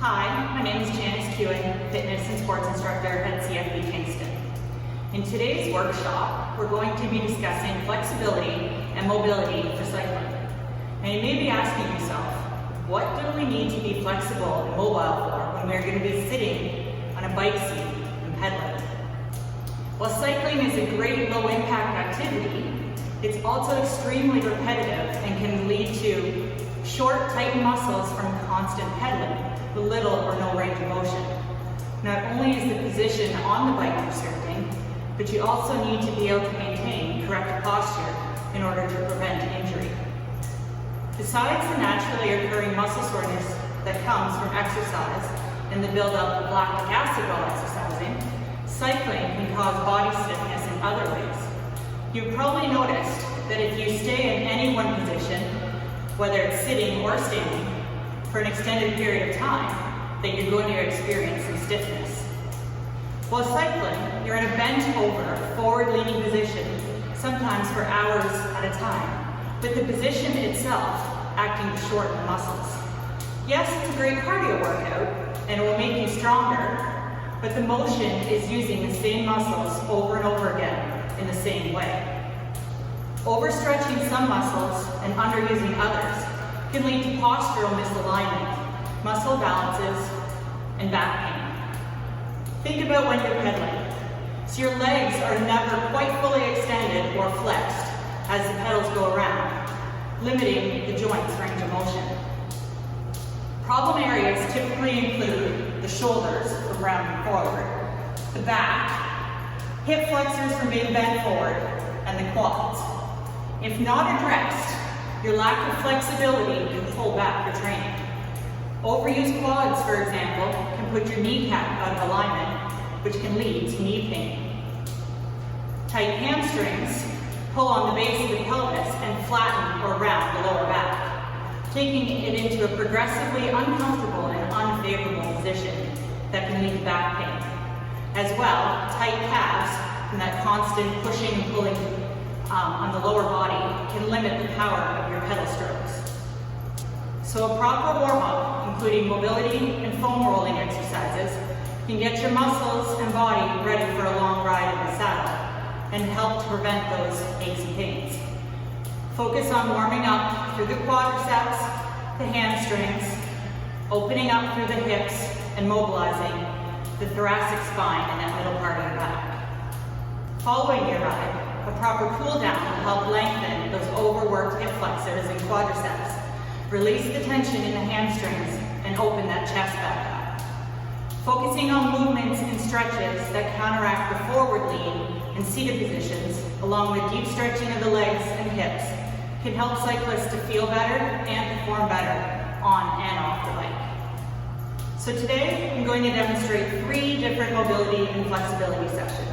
Hi, my name is Janice, fitness and sports instructor at CFB Kingston. In today's workshop, we're going to be discussing flexibility and mobility for cycling. And you may be asking yourself, what do we need to be flexible and mobile for when we're going to be sitting on a bike seat and pedaling? While cycling is a great low-impact activity, it's also extremely repetitive and can lead to short, tight muscles from constant pedaling with little or no range of motion. Not only is the position on the bike restricting, but you also need to be able to maintain correct posture in order to prevent injury. Besides the naturally occurring muscle soreness that comes from exercise and the buildup of lactic acid while exercising, cycling can cause body stiffness in other ways. You've probably noticed that if you stay in any one position, whether it's sitting or standing, for an extended period of time, that you're going to experience some stiffness. While cycling, you're in a bent-over, forward-leaning position, sometimes for hours at a time, with the position itself acting to shorten the muscles. Yes, it's a great cardio workout, and it will make you stronger, but the motion is using the same muscles over and over again in the same way. Overstretching some muscles and underusing others can lead to postural misalignment, muscle balances, and back pain. Think about when you're pedaling. So your legs are never quite fully extended or flexed as the pedals go around, limiting the joint's range of motion. Problem areas typically include the shoulders from rounding forward, the back, hip flexors from being bent forward, and the quads. If not addressed, your lack of flexibility can pull back your training. Overused quads, for example, can put your kneecap out of alignment, which can lead to knee pain. Tight hamstrings pull on the base of the pelvis and flatten or round the lower back, taking it into a progressively uncomfortable and unfavorable position that can lead to back pain. As well, tight calves from that constant pushing and pulling on the lower body can limit the power of your pedal strokes. So a proper warm-up, including mobility and foam rolling exercises, can get your muscles and body ready for a long ride in the saddle and help to prevent those aches and pains. Focus on warming up through the quadriceps, the hamstrings, opening up through the hips, and mobilizing the thoracic spine and that middle part of the back. Following your ride, a proper cool down will help lengthen those overworked hip flexors and quadriceps, release the tension in the hamstrings, and open that chest back up. Focusing on movements and stretches that counteract the forward lean and seated positions, along with deep stretching of the legs and hips, can help cyclists to feel better and perform better on and off the bike. So today, I'm going to demonstrate 3 different mobility and flexibility sessions.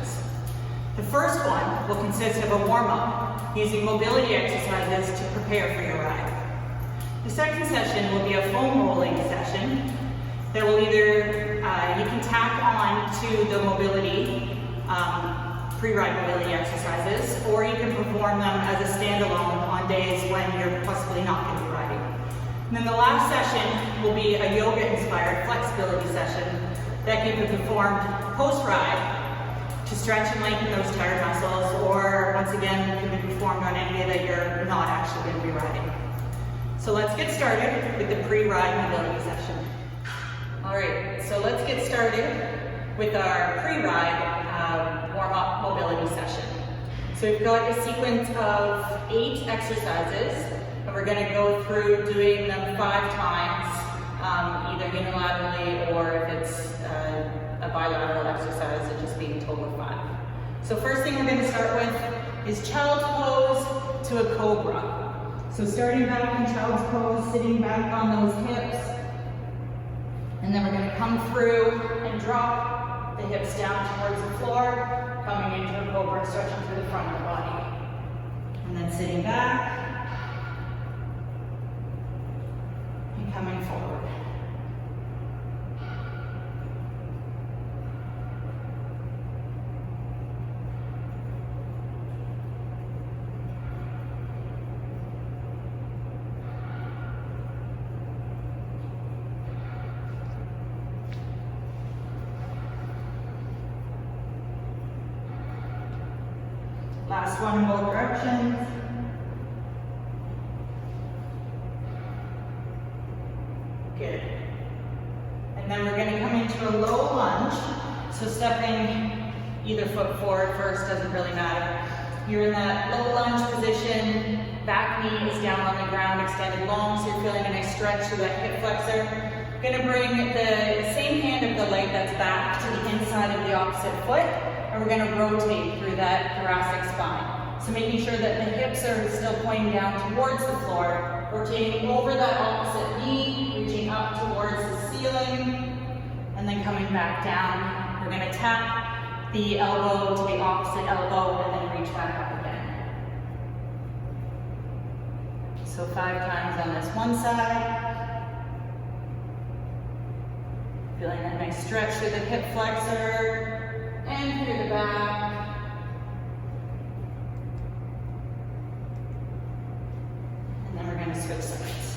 The first one will consist of a warm-up using mobility exercises to prepare for your ride. The second session will be a foam rolling session that will either, you can tack on to the mobility, pre-ride mobility exercises, or you can perform them as a standalone on days when you're possibly not going to be riding. And then the last session will be a yoga-inspired flexibility session that can be performed post-ride to stretch and lengthen those tired muscles, or once again, can be performed on any day that you're not actually going to be riding. So let's get started with the pre-ride mobility session. All right, so let's get started with our pre-ride warm-up mobility session. So we've got a sequence of 8 exercises, and we're going to go through doing them 5 times, either unilaterally or if it's a bilateral exercise, it just being a total of 5. So first thing we're going to start with is child's pose to a cobra. So starting back in child's pose, sitting back on those hips, and then we're going to come through and drop the hips down towards the floor, coming into a cobra, stretching through the front of the body. And then sitting back, and coming forward. Last one in both directions. Good. And then we're going to come into a low lunge. So stepping either foot forward first, doesn't really matter. You're in that low lunge position. Back knee is down on the ground, extended long, so you're feeling a nice stretch through that hip flexor. Going to bring the same hand of the leg that's back to the inside of the opposite foot, and we're going to rotate through that thoracic spine. So making sure that the hips are still pointing down towards the floor, rotating over that opposite knee, reaching up towards the ceiling, and then coming back down. We're going to tap the elbow to the opposite elbow, and then reach back up again. So 5 times on this one side. Feeling that nice stretch through the hip flexor and through the back. And then we're going to switch sides.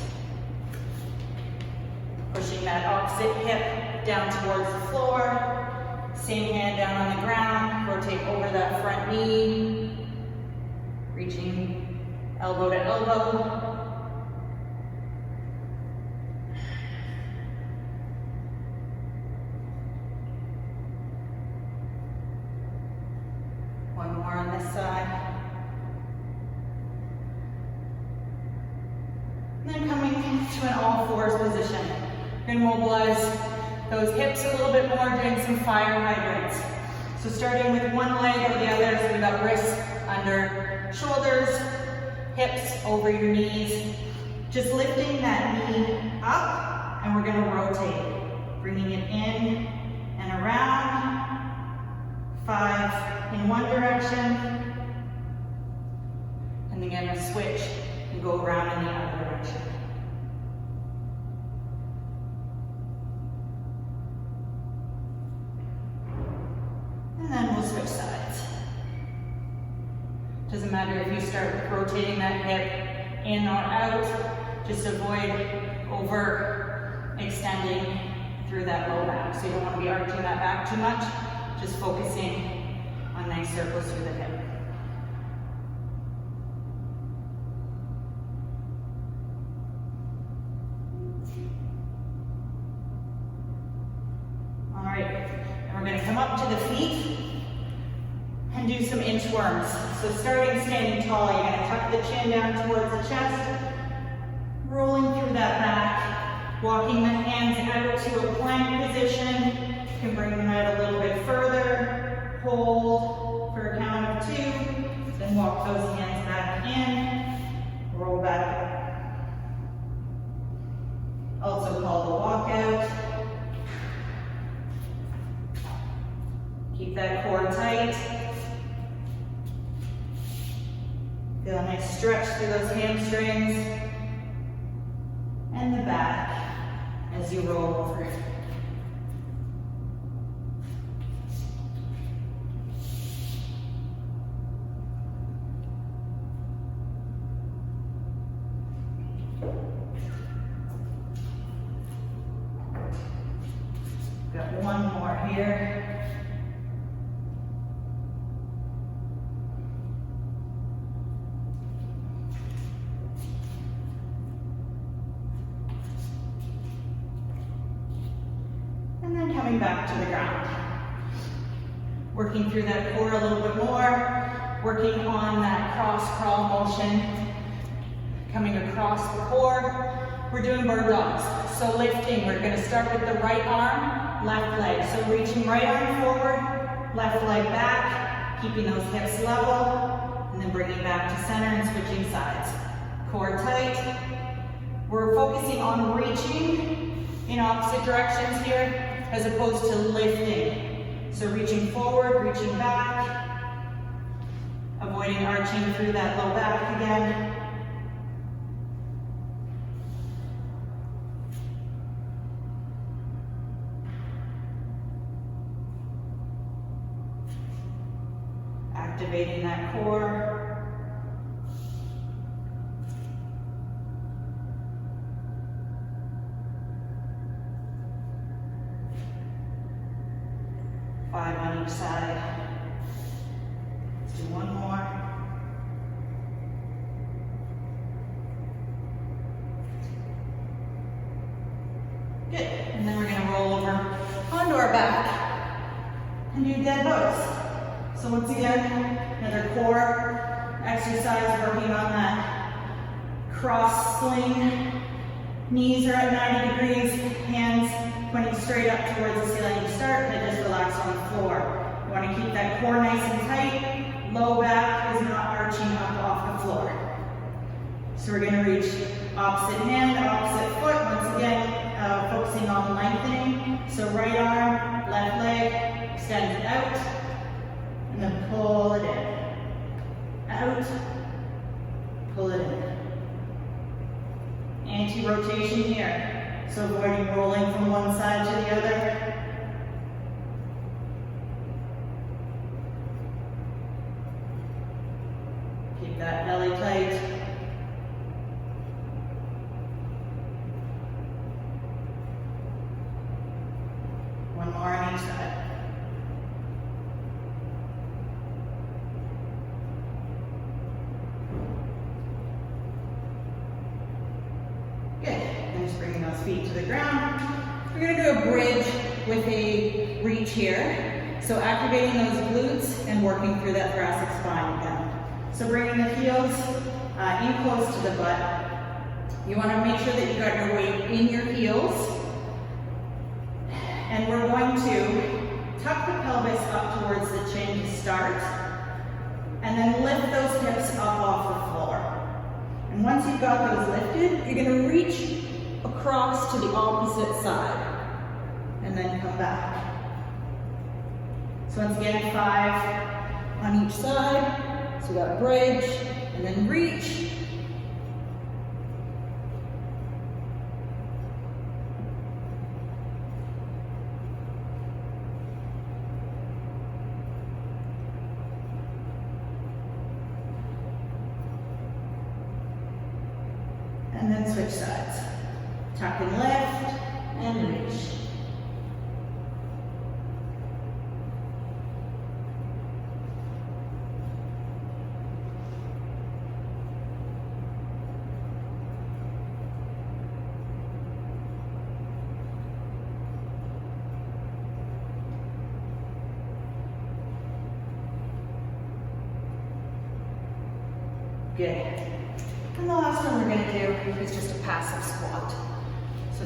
Pushing that opposite hip down towards the floor. Same hand down on the ground. Rotate over that front knee. Reaching elbow to elbow. One more on this side. And then coming to an all fours position. You're going to mobilize those hips a little bit more, doing some fire hydrants. So starting with one leg or the other, so we've got wrists under shoulders, hips over your knees. Just lifting that knee up, and we're going to rotate. Bringing it in and around. 5 in one direction. And then going to switch and go around in the other direction. And then we'll switch sides. Doesn't matter if you start rotating that hip in or out, just avoid overextending through that low back. So you don't want to be arching that back too much, just focusing on nice circles through the hip. All right, and we're going to come up to the feet and do some inchworms. So starting standing tall, you're going to tuck the chin down towards the chest, rolling through that back, walking the hands out to a plank position. You can bring them out a little bit further, hold for a count of 2, then walk those hands back in, roll back up. Also called a walkout. Keep that core tight. Feel a nice stretch through those hamstrings and the back as you roll over. Got one more here. And then coming back to the ground. Working through that core a little bit more, working on that cross crawl motion, coming across the core. We're doing bird dogs. So lifting, we're going to start with the right arm, left leg. So reaching right arm forward, left leg back, keeping those hips level, and then bringing back to center and switching sides. Core tight. We're focusing on reaching in opposite directions here, as opposed to lifting. So reaching forward, reaching back, avoiding arching through that low back again. Activating that core. Five on each side. Let's do one more. Good. And then we're going to roll over onto our back and do dead bugs. So once again, another core exercise working on that cross sling. Knees are at 90 degrees, hands pointing straight up towards the ceiling to start, and then just relax on the floor. You want to keep that core nice and tight. Low back is not arching up off the floor. So we're going to reach opposite hand, opposite foot. Once again, focusing on lengthening. So right arm, left leg, extend it out, and then pull it in. Out, pull it in. Anti-rotation here, so avoiding rolling from one side to the other. Keep that belly tight. One more on each side. Just bringing those feet to the ground. We're going to do a bridge with a reach here. So activating those glutes and working through that thoracic spine again. So bringing the heels in close to the butt. You want to make sure that you got your weight in your heels. And we're going to tuck the pelvis up towards the chin to start. And then lift those hips up off the floor. And once you've got those lifted, you're going to reach across to the opposite side, and then come back. So once again, 5 on each side. So we got bridge, and then reach. And then switch sides. Tuck and lift, and reach. Good. And the last one we're going to do is just a passive squat. So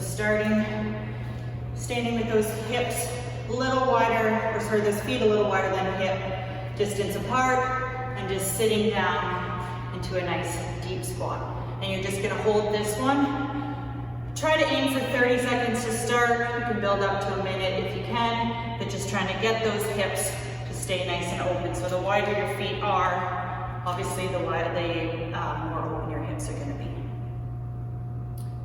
standing with those hips a little wider, or sorry, those feet a little wider than hip distance apart, and just sitting down into a nice deep squat. And you're just gonna hold this one. Try to aim for 30 seconds to start. You can build up to a minute if you can, but just trying to get those hips to stay nice and open. So the wider your feet are, obviously the wider more open your hips are gonna be.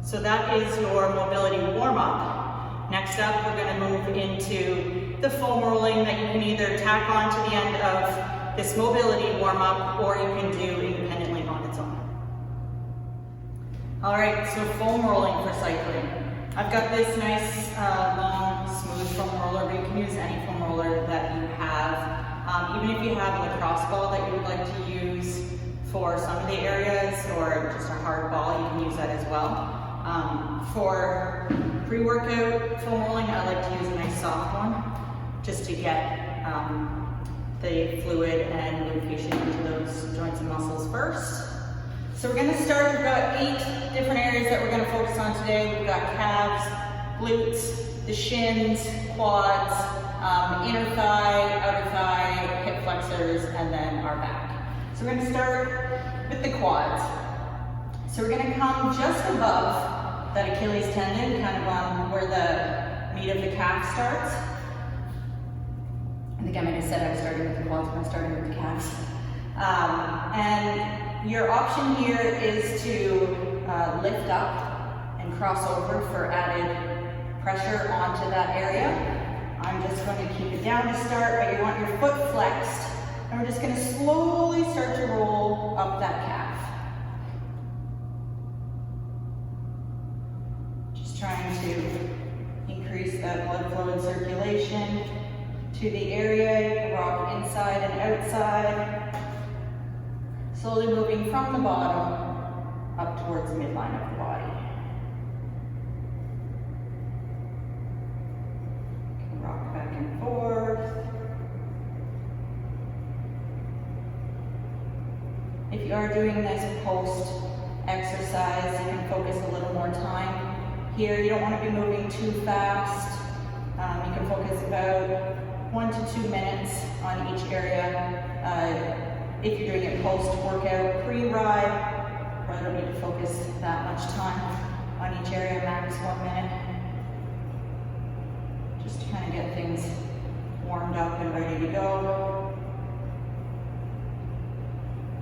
So that is your mobility warm-up. Next up, we're going to move into the foam rolling that you can either tack on to the end of this mobility warm-up, or you can do independently on its own. All right, so foam rolling for cycling. I've got this nice, long, smooth foam roller, but you can use any foam roller that you have. Even if you have a lacrosse ball that you would like to use for some of the areas, or just a hard ball, you can use that as well. For pre-workout foam rolling, I like to use a nice soft one, just to get the fluid and lubrication into those joints and muscles first. So we're going to start, we've got 8 different areas that we're going to focus on today. We've got calves, glutes, the shins, quads, inner thigh, outer thigh, hip flexors, and then our back. So we're going to start with the quads. So we're going to come just above that Achilles tendon, kind of on where the meat of the calf starts. I think I might have said I was starting with the quads, but I'm starting with the calves. And your option here is to lift up and cross over for added pressure onto that area. I'm just going to keep it down to start, but you want your foot flexed, and we're just going to slowly start to roll up that calf. Trying to increase that blood flow and circulation to the area, rock inside and outside. Slowly moving from the bottom up towards the midline of the body. you are doing this post-exercise, you can focus a little more time here. You don't want to be moving too fast. You can focus about 1 to 2 minutes on each area. If you're doing it post-workout, pre-ride, probably don't need to focus that much time on each area, max 1 minute. Just to kind of get things warmed up and ready to go.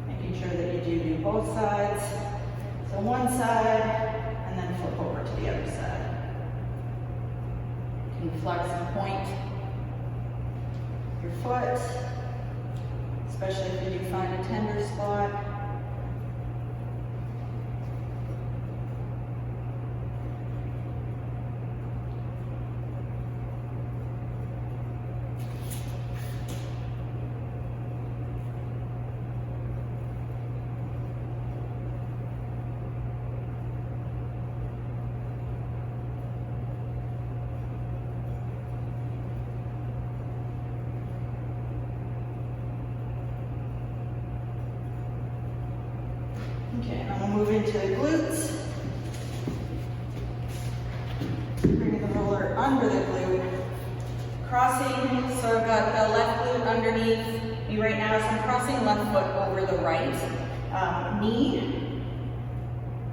Making sure that you do both sides. So one side, and then flip over to the other side. You can flex and point your foot, especially if you do find a tender spot. Okay, and then we'll move into the glutes. Bring the roller under the glute. Crossing, so I've got the left glute underneath me right now, so I'm crossing left foot over the right knee.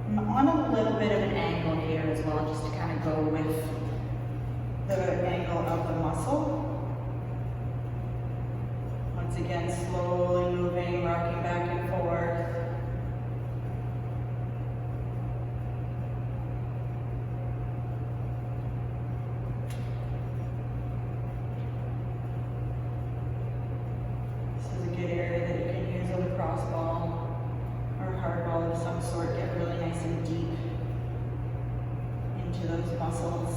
I'm on a little bit of an angle here as well, just to kind of go with the angle of the muscle. Once again, slowly moving, rocking back and forth. Muscles.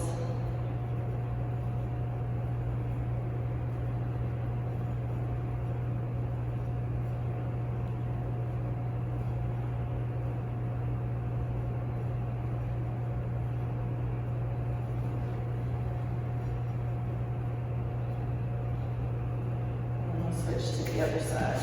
And we'll switch to the other side.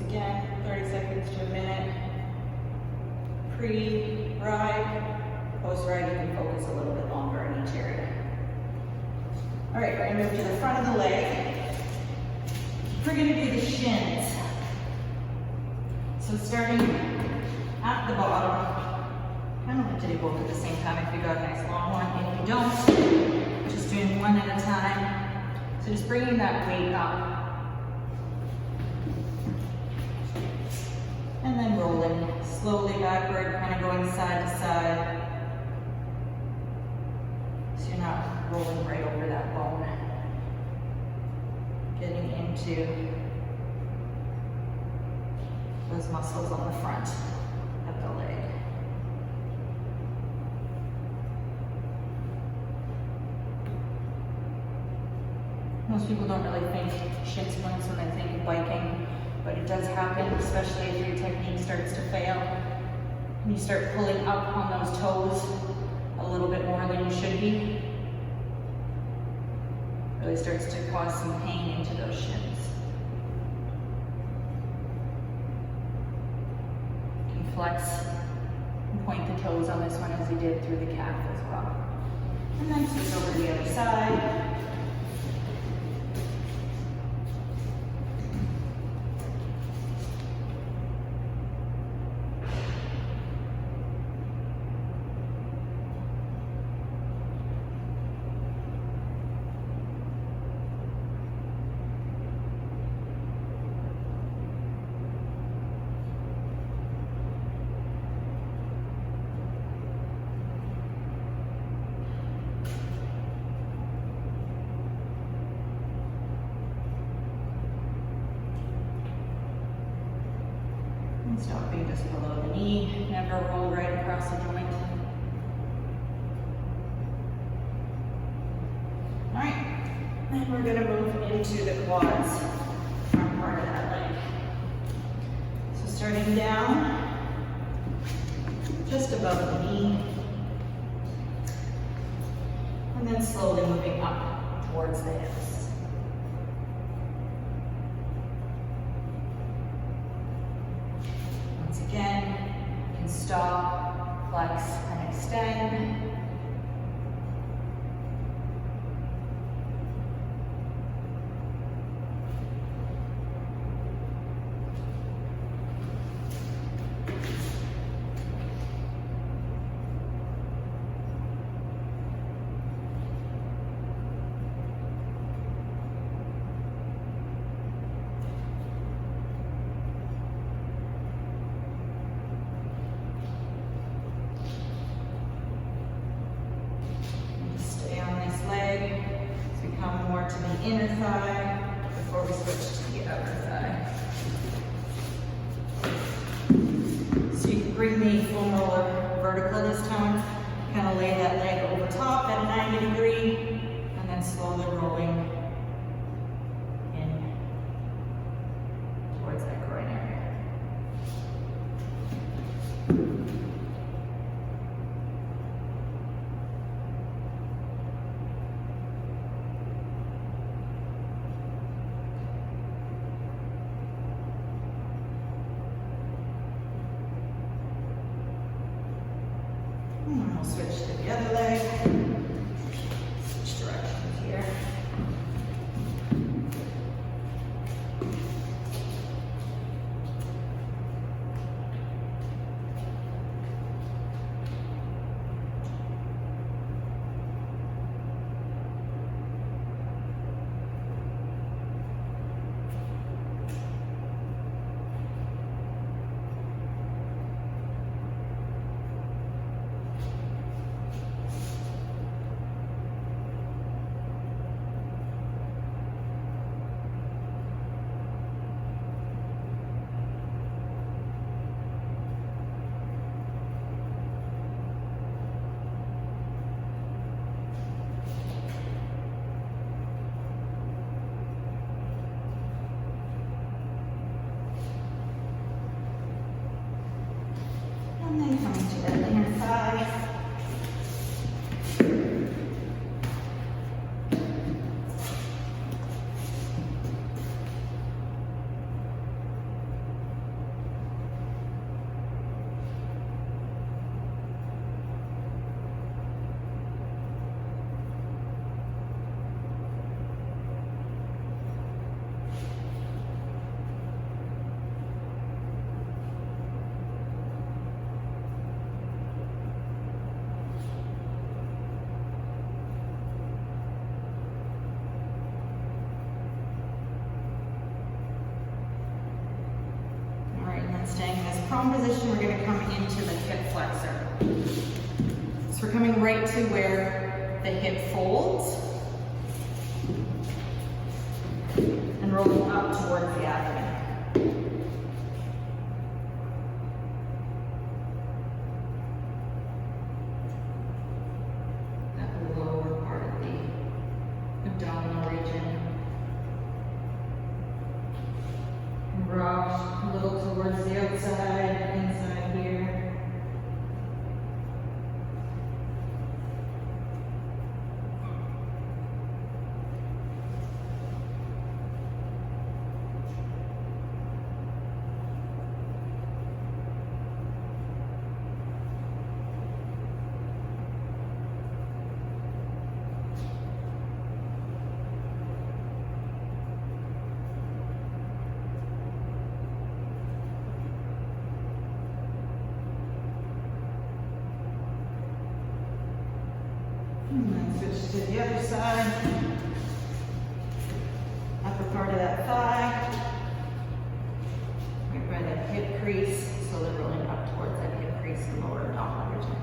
Again, 30 seconds to a minute. Pre-ride, post-ride, you can focus a little bit longer in each area. All right, we're gonna move to the front of the leg. We're gonna do the shins. So starting at the bottom, kind of like to do both at the same time if you got a nice long one. If you don't, just doing one at a time. So just bringing that weight up. And then rolling slowly backward, kind of going side to side. So you're not rolling right over that bone. Getting into those muscles on the front of the leg. Most people don't really think shin splints when they think of biking. But it does happen, especially if your technique starts to fail. And you start pulling up on those toes a little bit more than you should be. Really starts to cause some pain into those shins. You can flex and point the toes on this one as you did through the calf as well. And then switch over to the other side. And stopping just below the knee, never roll right across the joint. All right, then we're gonna move into the quads, front part of that leg. So starting down, just above the knee, and then slowly moving up towards the hips. Once again, you can stop, flex, and extend. Inner thigh before we switch to the outer thigh. So you can bring the foam roller vertical this time. Kind of lay that leg over top at a 90 degree and then slowly rolling in towards that groin area. We'll switch to the other leg. Switch directions here. And then coming to that inner thigh. Staying in this prone position, we're going to come into the hip flexor. So we're coming right to where the hip folds and rolling up towards the abdomen. That lower part of the abdominal region. Rock a little towards the outside, inside here. And then switch to the other side. Upper part of that thigh. Right by that hip crease. Slowly rolling up towards that hip crease and lower abdominal region.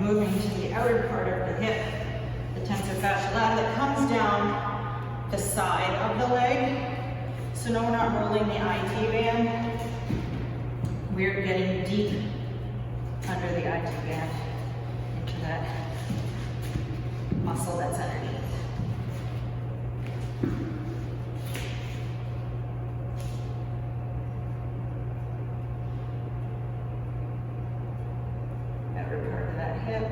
moving to the outer part of the hip, the tensor fasciae latae that comes down the side of the leg. So no, we're not rolling the IT band. We're getting deep under the IT band into that muscle that's underneath. Outer part of that hip.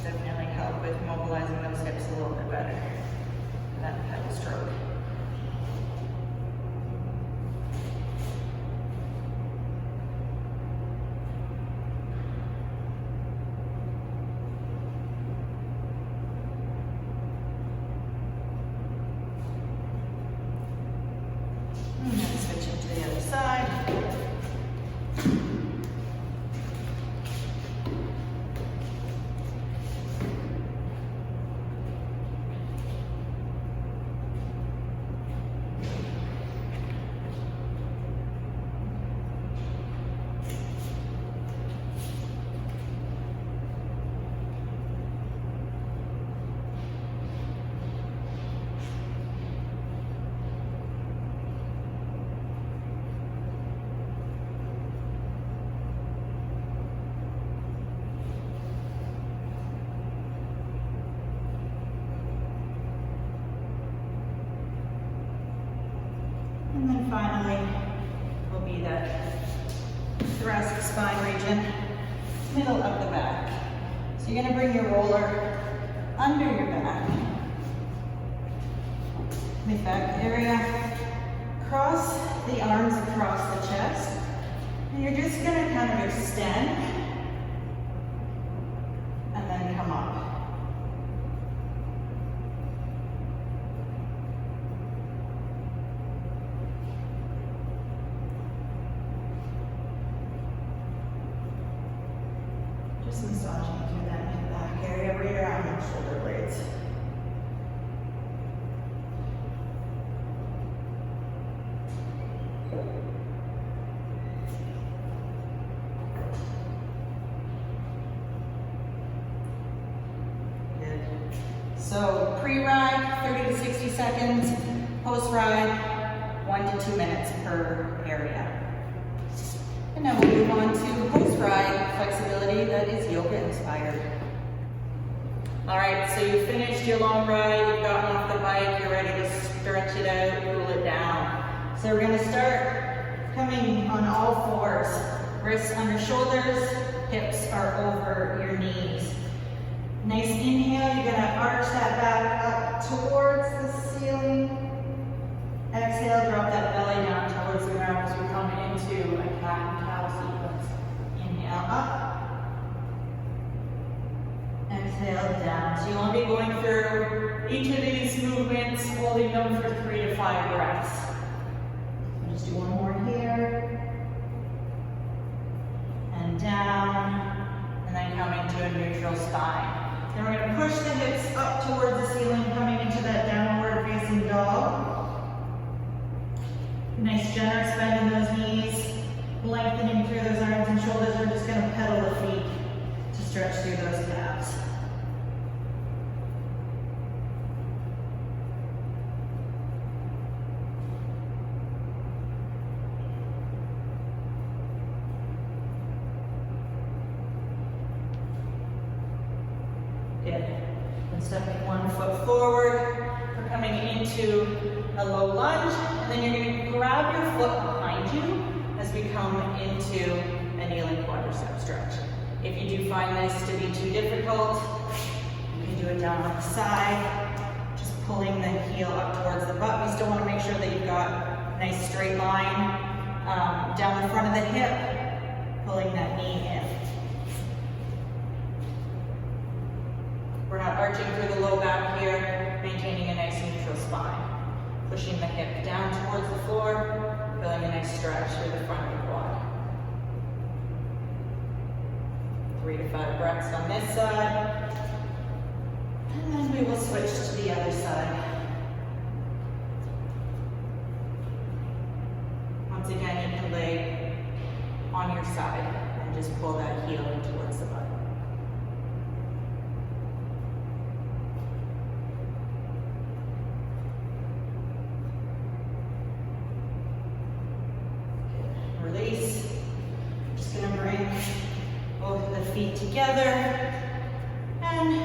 Definitely help with mobilizing those hips a little bit better for that pedal stroke. And then switching to the other side. And then finally will be that thoracic spine region, middle of the back. So you're going to bring your roller under your back, mid-back area, cross the arms across the chest, and you're just going to kind of extend and then come up. Just massaging through that mid-back area right around your shoulder blades. Good. So pre-ride, 30 to 60 seconds. Post-ride, 1 to 2 minutes per area. And now we'll move on to post-ride flexibility that is yoga inspired. All right, so you finished your long ride, you've gotten off the bike, you're ready to stretch it out, cool it down. So we're gonna start coming on all fours. Wrists under shoulders, hips are over your knees. Nice inhale, you're gonna arch that back up towards the ceiling. Exhale, drop that belly down towards the ground as we come into a cat and cow sequence. Inhale up. Exhale down. So you want to be going through each of these movements, holding them for 3 to 5 breaths. I'll just do one more here. And down. And then coming to a neutral spine. Then we're going to push the hips up towards the ceiling, coming into that downward facing dog. Nice generous bend in those knees, lengthening through those arms and shoulders. We're just going to pedal the feet to stretch through those calves. Good. And stepping 1 foot forward. We're coming into a low lunge, and then you're going to grab your foot behind you as we come into a kneeling quadricep stretch. If you do find this to be too difficult, you can do it down on the side, just pulling the heel up towards the butt. We still want to make sure that you've got a nice straight line down the front of the hip, pulling that knee in. We're not arching through the low back here, maintaining a nice neutral spine. Pushing the hip down towards the floor, feeling a nice stretch through the front of the quad. 3 to 5 breaths on this side. And then we will switch to the other side. just pull that heel in towards the butt. Release. Just gonna bring both of the feet together, and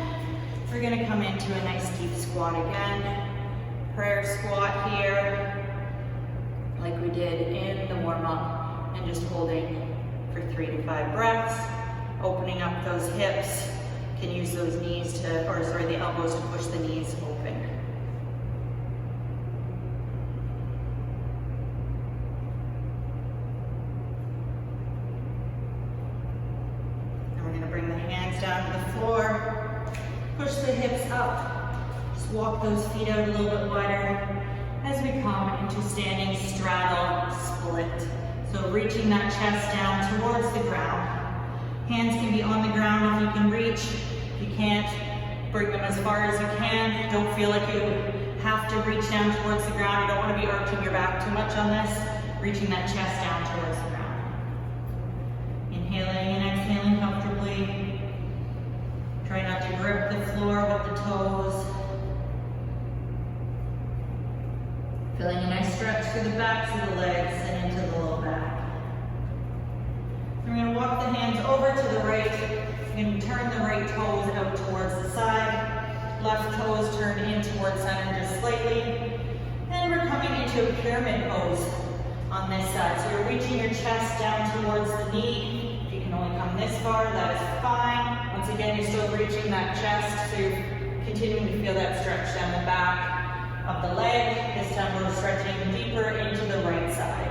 we're gonna come into a nice deep squat again. Prayer squat here, like we did in the warm-up, and just holding for 3 to 5 breaths, opening up those hips. Can use those knees to, the elbows to push the knees open. And we're going to bring the hands down to the floor, push the hips up, just walk those feet out a little bit wider as we come into standing straddle split. So reaching that chest down towards the ground. Hands can be on the ground if you can reach. If you can't, bring them as far as you can. Don't feel like you have to reach down towards the ground. You don't want to be arching your back too much on this. Reaching that chest down towards the ground. Inhaling and exhaling comfortably. Try not to grip the floor with the toes. Feeling a nice stretch through the backs of the legs and into the low back. We're going to walk the hands over to the right. We're going to turn the right toes out towards the side. Left toes turn in towards center just slightly. And we're coming into a pyramid pose on this side. So you're reaching your chest down towards the knee. If you can only come this far, that is fine. Once again, you're still reaching that chest, so you're continuing to feel that stretch down the back of the leg. This time we're stretching deeper into the right side.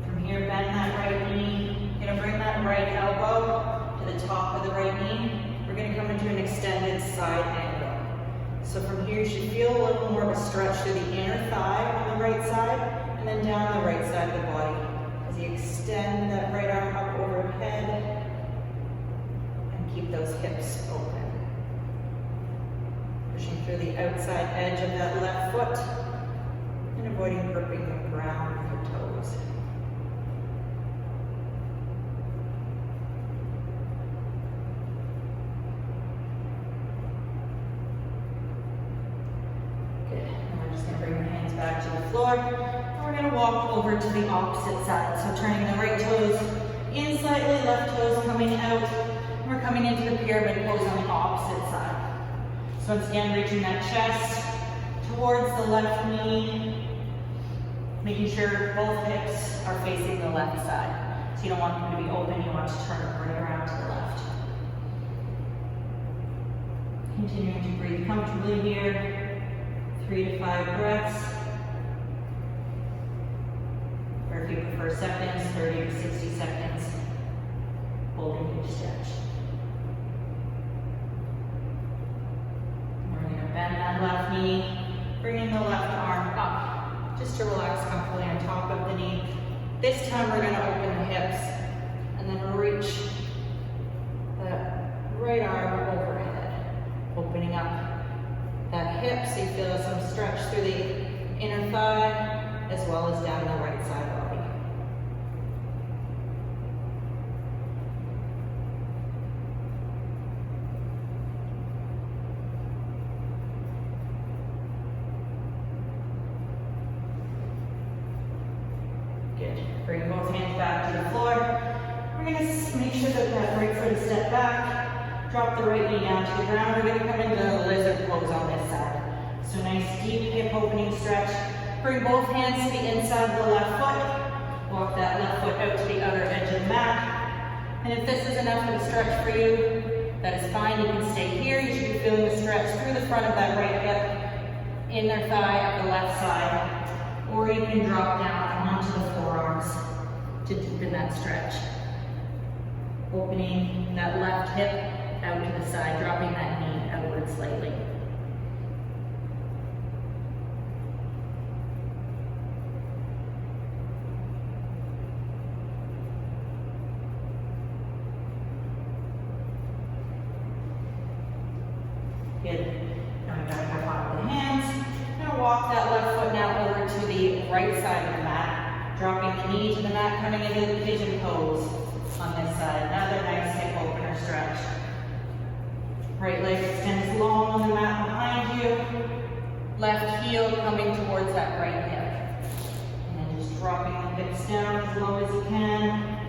From here, bend that right knee. You're going to bring that right elbow to the top of the right knee. We're going to come into an extended side angle. So from here, you should feel a little more of a stretch through the inner thigh on the right side, and then down the right side of the body. As you extend that right arm up overhead, and keep those hips open. Pushing through the outside edge of that left foot, and avoiding gripping the ground with your toes. Bring your hands back to the floor. And we're going to walk over to the opposite side. So turning the right toes in slightly, left toes coming out. And we're coming into the pyramid pose on the opposite side. So once again, reaching that chest towards the left knee. Making sure both hips are facing the left side. So you don't want them to be open, you want to turn it right around to the left. Continuing to breathe comfortably here. 3 to 5 breaths, or if you prefer seconds, 30 to 60 seconds, holding each stretch. We're going to bend that left knee, bringing the left arm up, just to relax comfortably on top of the knee. This time we're going to open the hips, and then reach the right arm overhead, opening up that hip, so you feel some stretch through the inner thigh, as well as down the right side body. Good. Bring both hands back to the floor. We're going to make sure that that right foot is stepped back. Drop the right knee down to the ground. We're going to come into the lizard pose on this side. So nice deep hip opening stretch. Bring both hands to the inside of the left foot. Walk that left foot out to the outer edge of the mat. And if this is enough of a stretch for you, that is fine. You can stay here. You should be feeling the stretch through the front of that right hip, inner thigh of the left side. Or you can drop down onto the forearms to deepen that stretch. Opening that left hip out to the side, dropping that knee outward slightly. Good. Coming back up onto the hands. Now walk that left foot now over to the right side of the mat, dropping the knee to the mat, coming into the pigeon pose on this side. Another nice hip opener stretch. Right leg extends long on the mat behind you. Left heel coming towards that right hip. And then just dropping the hips down as low as you can.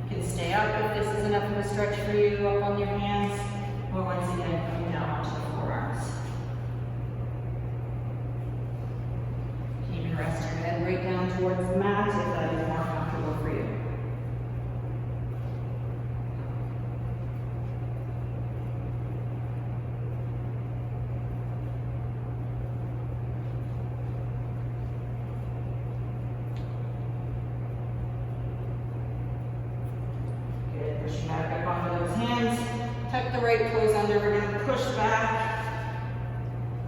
You can stay up if this is enough of a stretch for you, up on your hands. Or once again, coming down onto the forearms. You can even rest your head right down towards the mat if that is more comfortable for you. Good. Pushing back up onto those hands. Tuck the right toes under. We're going to push back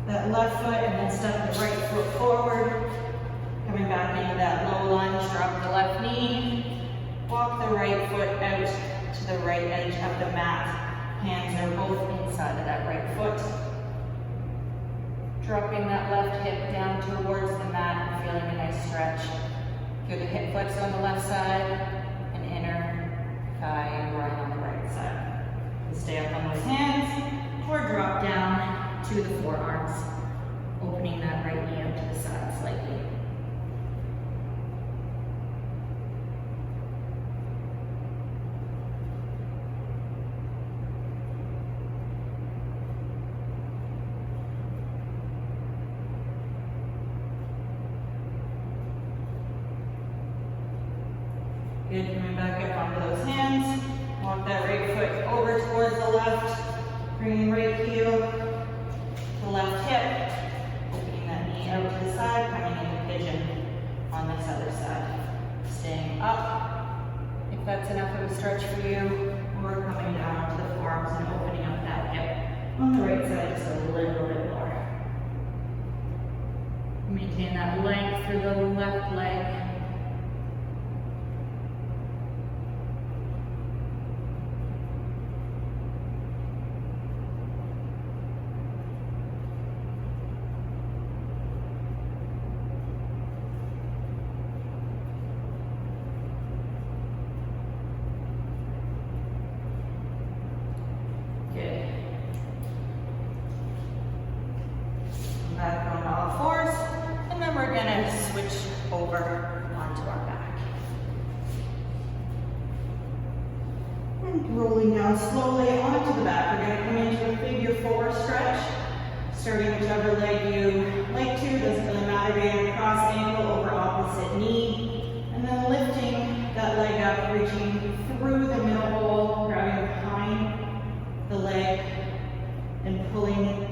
that left foot and then step the right foot forward. Coming back into that low lunge, drop the left knee. Walk the right foot out to the right edge of the mat. Hands are both inside of that right foot. Dropping that left hip down towards the mat and feeling a nice stretch. Feel the hip flex on the left side and inner thigh and groin on the right side. Stay up on those hands or drop down to the forearms, opening that right knee out to the side slightly. Good, coming back up onto those hands. Walk that right foot over towards the left, bringing right heel to the left hip, opening that knee out to the side, coming into pigeon on this other side. Staying up, if that's enough of a stretch for you, or coming down onto the forearms and opening up that hip on the right side just a little bit more. Maintain that length through the left leg. Back on all fours, and then we're going to switch over onto our back. And rolling down slowly onto the back, we're going to come into a figure four stretch, starting whichever leg you like to. Doesn't really matter, getting cross ankle over opposite knee, and then lifting that leg up, reaching through the middle hole, grabbing behind the leg, and pulling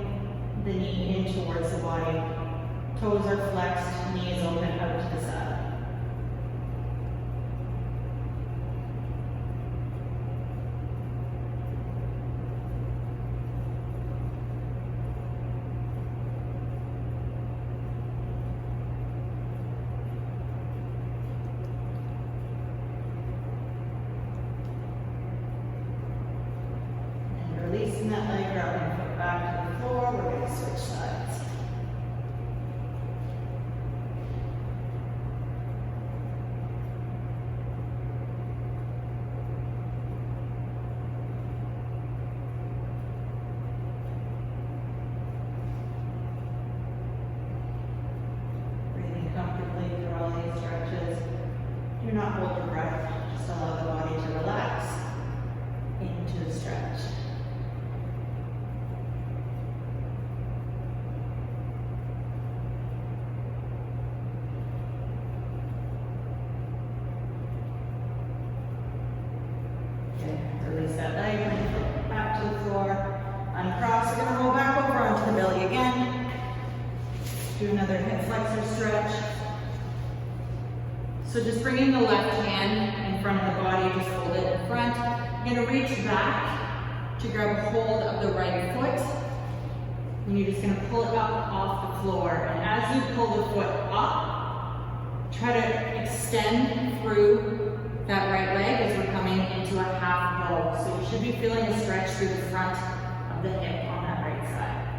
the knee in towards the body. Toes are flexed, knee is open out to the side. And releasing that leg, grabbing foot back to the floor. We're going to switch sides. Breathing comfortably through all these stretches. Do not hold your breath. Just allow the body to relax into the stretch. Release that leg and back to the floor. Uncross. We're going to roll back over onto the belly again. Do another hip flexor stretch. So just bringing the left hand in front of the body, just hold it in front. You're going to reach back to grab hold of the right foot. And you're just going to pull it up off the floor. And as you pull the foot up, try to extend through that right leg as we're coming into a half bow. So we should be feeling a stretch through the front of the hip on that right side.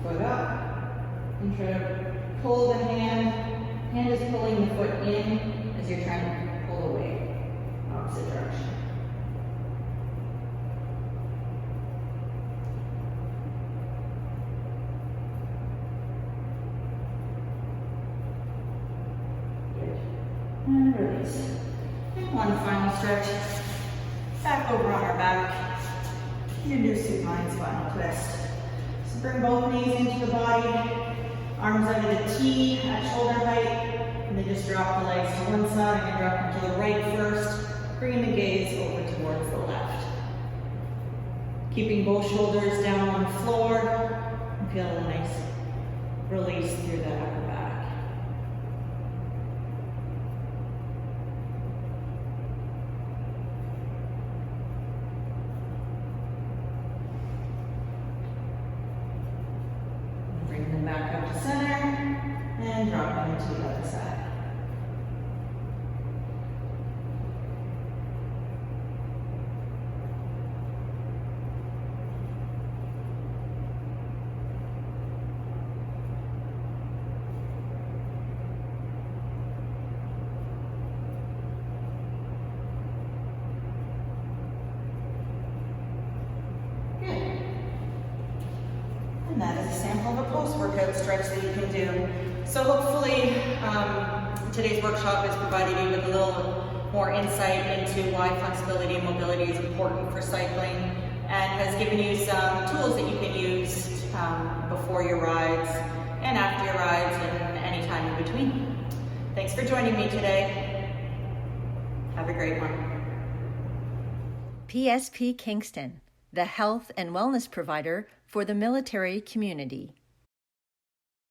foot up, and try to pull the hand. Hand is pulling the foot in as you're trying to pull away, opposite direction. Good. And release. And one final stretch. Back over on our back. You do supine spinal twist. So bring both knees into the body, arms out at a T at shoulder height, and then just drop the legs to one side and drop them to the right first, bringing the gaze over towards the left. Keeping both shoulders down on the floor, and feel a nice release through the upper back. Bring them back up to center and drop them to the other side. And that is a sample of a post-workout stretch that you can do. So hopefully today's workshop has provided you with a little more insight into why flexibility and mobility is important for cycling, and has given you some tools that you can use before your rides and after your rides and any time in between. Thanks for joining me today. Have a great one. PSP Kingston, the health and wellness provider for the military community.